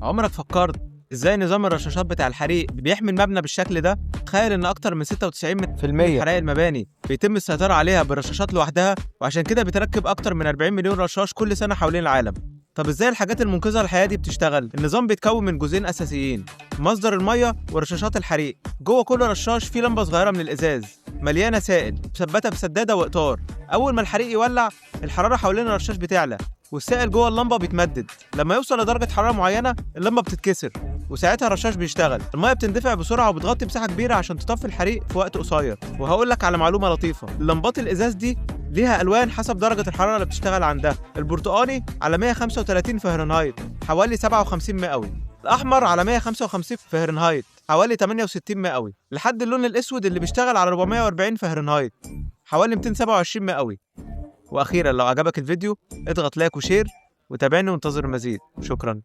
عمرك فكرت ازاي نظام الرشاشات بتاع الحريق بيحمي المبنى بالشكل ده؟ تخيل ان اكتر من 96% من حرائق المباني بيتم السيطرة عليها بالرشاشات لوحدها، وعشان كده بيتركب اكتر من 40 مليون رشاش كل سنة حوالين العالم. طب ازاي الحاجات المنقذة للحياة دي بتشتغل؟ النظام بيتكون من جزئين اساسيين: مصدر المية ورشاشات الحريق. جوه كل رشاش فيه لمبة صغيرة من الازاز مليانة سائل مثبتة بسدادة واطار. اول ما الحريق يولع، الحرارة حوالين الرشاش بتعلى والسائل جوه اللمبه بيتمدد. لما يوصل لدرجه حراره معينه اللمبه بتتكسر، وساعتها الرشاش بيشتغل. الميه بتندفع بسرعه وبتغطي مساحه كبيره عشان تطفي الحريق في وقت قصير. وهقول لك على معلومه لطيفه: اللمبات الازاز دي ليها الوان حسب درجه الحراره اللي بتشتغل عندها. البرتقاني على 135 فهرنهايت حوالي 57 مئوي، الاحمر على 155 فهرنهايت حوالي 68 مئوي، لحد اللون الاسود اللي بيشتغل على 440 فهرنهايت حوالي 227 مئوي. واخيرا لو عجبك الفيديو اضغط لايك وشير، وتابعني وانتظر المزيد. شكرا.